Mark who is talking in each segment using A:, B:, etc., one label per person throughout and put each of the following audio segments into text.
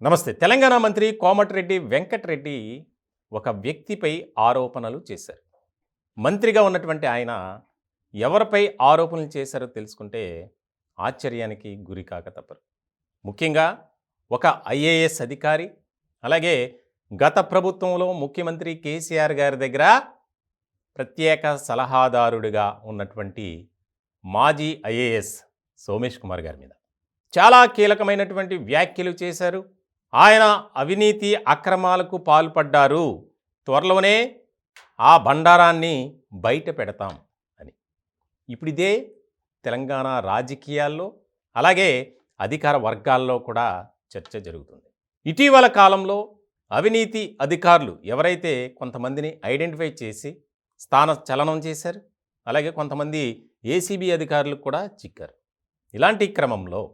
A: నమస్తే. తెలంగాణ మంత్రి కోమటిరెడ్డి వెంకటరెడ్డి ఒక వ్యక్తిపై ఆరోపణలు చేశారు. మంత్రిగా ఉన్నటువంటి ఆయన ఎవరిపై ఆరోపణలు చేశారో తెలుసుకుంటే ఆశ్చర్యానికి గురి కాక తప్పరు. ముఖ్యంగా ఒక ఐఏఎస్ అధికారి, అలాగే గత ప్రభుత్వంలో ముఖ్యమంత్రి కేసీఆర్ గారి దగ్గర ప్రత్యేక సలహాదారుడిగా ఉన్నటువంటి మాజీ ఐఏఎస్ సోమేష్ కుమార్ గారి మీద చాలా కీలకమైనటువంటి వ్యాఖ్యలు చేశారు. ఆయన అవినీతి అక్రమాలకు పాల్పడ్డారు, త్వరలోనే ఆ బండారాన్ని బయట పెడతాం అని. ఇప్పుడు ఇదే తెలంగాణ రాజకీయాల్లో, అలాగే అధికార వర్గాల్లో కూడా చర్చ జరుగుతుంది. ఇటీవల కాలంలో అవినీతి అధికారులు ఎవరైతే కొంతమందిని ఐడెంటిఫై చేసి స్థాన చలనం చేశారు, అలాగే కొంతమంది ఏసీబీ అధికారులు కూడా చిక్కారు. ఇలాంటి క్రమంలో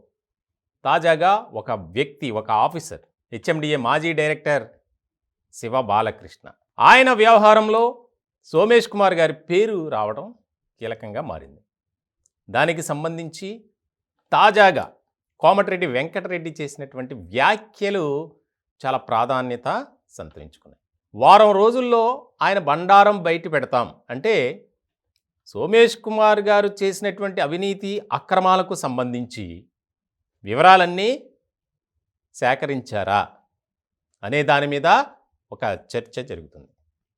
A: తాజాగా ఒక వ్యక్తి, ఒక ఆఫీసర్, హెచ్ఎండిఏ మాజీ డైరెక్టర్ శివ బాలకృష్ణ, ఆయన వ్యవహారంలో సోమేష్ కుమార్ గారి పేరు రావడం కీలకంగా మారింది. దానికి సంబంధించి తాజాగా కోమటిరెడ్డి వెంకటరెడ్డి చేసినటువంటి వ్యాఖ్యలు చాలా ప్రాధాన్యత సంతరించుకున్నాయి. వారం రోజుల్లో ఆయన బండారం బయట పెడతాం అంటే సోమేష్ కుమార్ గారు చేసినటువంటి అవినీతి అక్రమాలకు సంబంధించి వివరాలన్నీ సేకరించారా అనే దాని మీద ఒక చర్చ జరుగుతుంది.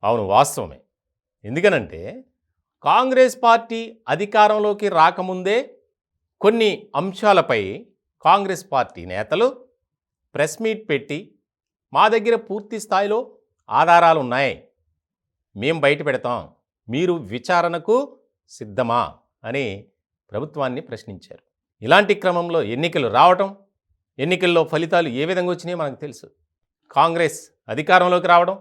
A: అవును, వాస్తవమే. ఎందుకనంటే కాంగ్రెస్ పార్టీ అధికారంలోకి రాకముందే కొన్ని అంశాలపై కాంగ్రెస్ పార్టీ నేతలు ప్రెస్ మీట్ పెట్టి మా దగ్గర పూర్తి స్థాయిలో ఆధారాలు ఉన్నాయి, మేం బయట పెడతాం, మీరు విచారణకు సిద్ధమా అని ప్రభుత్వాన్ని ప్రశ్నించారు. ఇలాంటి క్రమంలో ఎన్నికలు రావటం, ఎన్నికల్లో ఫలితాలు ఏ విధంగా వచ్చినాయో మనకు తెలుసు. కాంగ్రెస్ అధికారంలోకి రావడం,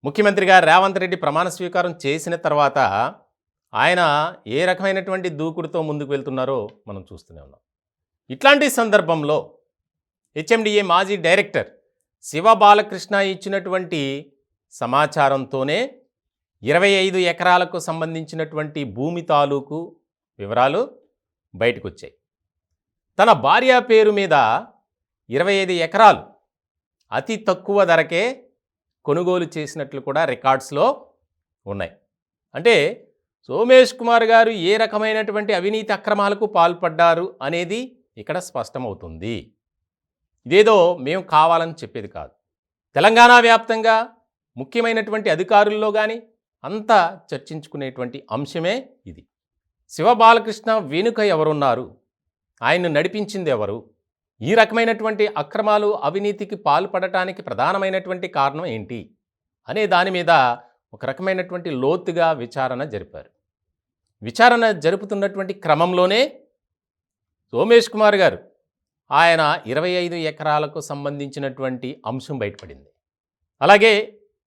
A: ముఖ్యమంత్రిగా రేవంత్ రెడ్డి ప్రమాణ స్వీకారం చేసిన తర్వాత ఆయన ఏ రకమైనటువంటి దూకుడుతో ముందుకు వెళ్తున్నారో మనం చూస్తూనే ఉన్నాం. ఇట్లాంటి సందర్భంలో హెచ్ఎండిఏ మాజీ డైరెక్టర్ శివ బాలకృష్ణ ఇచ్చినటువంటి సమాచారంతోనే 25 ఎకరాలకు సంబంధించినటువంటి భూమి తాలూకు వివరాలు బయటకు వచ్చాయి. తన భార్య పేరు మీద 25 ఎకరాలు అతి తక్కువ ధరకే కొనుగోలు చేసినట్లు కూడా రికార్డ్స్లో ఉన్నాయి. అంటే సోమేష్ కుమార్ గారు ఏ రకమైనటువంటి అవినీతి అక్రమాలకు పాల్పడ్డారు అనేది ఇక్కడ స్పష్టమవుతుంది. ఇదేదో మేము కావాలని చెప్పేది కాదు. తెలంగాణ వ్యాప్తంగా ముఖ్యమైనటువంటి అధికారుల్లో కానీ అంతా చర్చించుకునేటువంటి అంశమే ఇది. శివ బాలకృష్ణ వెనుక ఎవరున్నారు, ఆయన్ను నడిపించింది ఎవరు, ఈ రకమైనటువంటి అక్రమాలు అవినీతికి పాల్పడటానికి ప్రధానమైనటువంటి కారణం ఏంటి అనే దాని మీద ఒక రకమైనటువంటి లోతుగా విచారణ జరిపారు. విచారణ జరుపుతున్నటువంటి క్రమంలోనే సోమేష్ కుమార్ గారు ఆయన 25 ఎకరాలకు సంబంధించినటువంటి అంశం బయటపడింది. అలాగే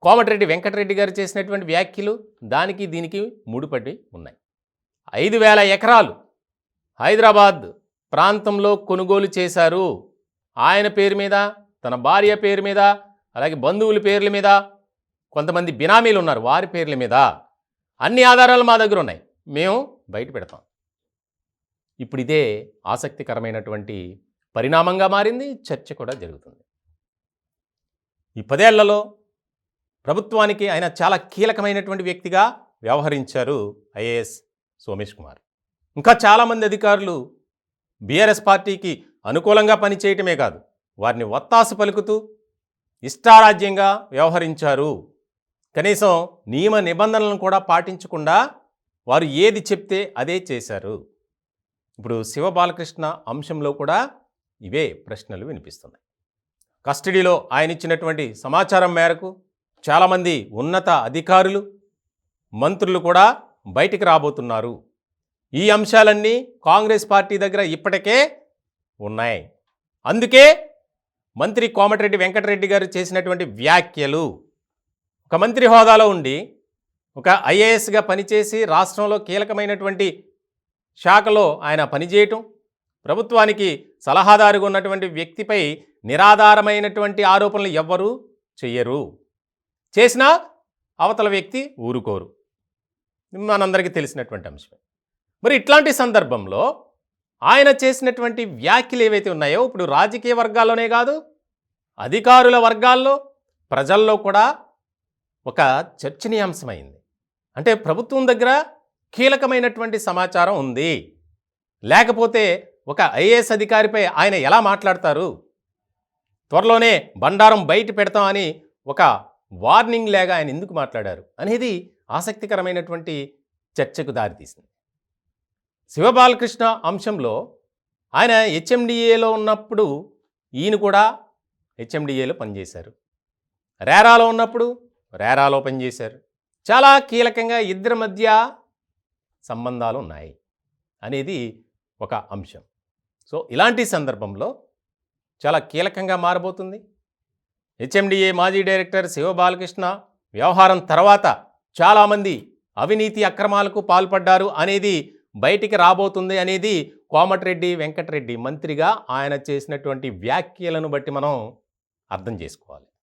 A: కోమటిరెడ్డి వెంకటరెడ్డి గారు చేసినటువంటి వ్యాఖ్యలు దానికి దీనికి ముడిపడి ఉన్నాయి. 5,000 ఎకరాలు హైదరాబాద్ ప్రాంతంలో కొనుగోలు చేశారు. ఆయన పేరు మీద, తన భార్య పేరు మీద, అలాగే బంధువుల పేర్ల మీద, కొంతమంది బినామీలు ఉన్నారు వారి పేర్ల మీద, అన్ని ఆధారాలు మా దగ్గర ఉన్నాయి, మేము బయట పెడతాం. ఇప్పుడు ఇదే ఆసక్తికరమైనటువంటి పరిణామంగా మారింది. చర్చ కూడా జరుగుతుంది. ఈ 10 ఏళ్లలో ప్రభుత్వానికి ఆయన చాలా కీలకమైనటువంటి వ్యక్తిగా వ్యవహరించారు ఐఏఎస్ సోమేష్ కుమార్. ఇంకా చాలామంది అధికారులు బీఆర్ఎస్ పార్టీకి అనుకూలంగా పనిచేయటమే కాదు, వారిని ఒత్తాసు పలుకుతూ ఇష్టారాజ్యంగా వ్యవహరించారు. కనీసం నియమ నిబంధనలను కూడా పాటించకుండా వారు ఏది చెప్తే అదే చేశారు. ఇప్పుడు శివ బాలకృష్ణ అంశంలో కూడా ఇవే ప్రశ్నలు వినిపిస్తున్నాయి. కస్టడీలో ఆయన ఇచ్చినటువంటి సమాచారం మేరకు చాలామంది ఉన్నత అధికారులు, మంత్రులు కూడా బయటికి రాబోతున్నారు. ఈ అంశాలన్నీ కాంగ్రెస్ పార్టీ దగ్గర ఇప్పటికే ఉన్నాయి. అందుకే మంత్రి కోమటిరెడ్డి వెంకటరెడ్డి గారు చేసినటువంటి వ్యాఖ్యలు, ఒక మంత్రి హోదాలో ఉండి ఒక ఐఏఎస్గా పనిచేసి రాష్ట్రంలో కీలకమైనటువంటి శాఖలో ఆయన పనిచేయటం, ప్రభుత్వానికి సలహాదారుగా ఉన్నటువంటి వ్యక్తిపై నిరాధారమైనటువంటి ఆరోపణలు ఎవ్వరూ చెయ్యరు, చేసినా అవతల వ్యక్తి ఊరుకోరు, మనందరికీ తెలిసినటువంటి అంశమే. మరి ఇట్లాంటి సందర్భంలో ఆయన చేసినటువంటి వ్యాఖ్యలు ఏవైతే ఉన్నాయో ఇప్పుడు రాజకీయ వర్గాల్లోనే కాదు, అధికారుల వర్గాల్లో ప్రజల్లో కూడా ఒక చర్చనీయాంశమైంది. అంటే ప్రభుత్వం దగ్గర కీలకమైనటువంటి సమాచారం ఉంది, లేకపోతే ఒక ఐఏఎస్ అధికారిపై ఆయన ఎలా మాట్లాడతారు, త్వరలోనే బండారం బయట పెడతామని ఒక వార్నింగ్ లేగా ఆయన ఎందుకు మాట్లాడారు అనేది ఆసక్తికరమైనటువంటి చర్చకు దారితీసింది. శివబాలకృష్ణ అంశంలో ఆయన హెచ్ఎండిఏలో ఉన్నప్పుడు ఈయన కూడా హెచ్ఎండిఏలో పనిచేశారు, రేరాలో ఉన్నప్పుడు రేరాలో పనిచేశారు. చాలా కీలకంగా ఇద్దరి మధ్య సంబంధాలు ఉన్నాయి అనేది ఒక అంశం. సో ఇలాంటి సందర్భంలో చాలా కీలకంగా మారబోతుంది. హెచ్ఎండిఏ మాజీ డైరెక్టర్ శివబాలకృష్ణ వ్యవహారం తర్వాత చాలామంది అవినీతి అక్రమాలకు పాల్పడ్డారు అనేది బయటికి రాబోతుంది అనేది కోమటిరెడ్డి వెంకటరెడ్డి మంత్రిగా ఆయన చేసినటువంటి వ్యాఖ్యలను బట్టి మనం అర్థం చేసుకోవాలి.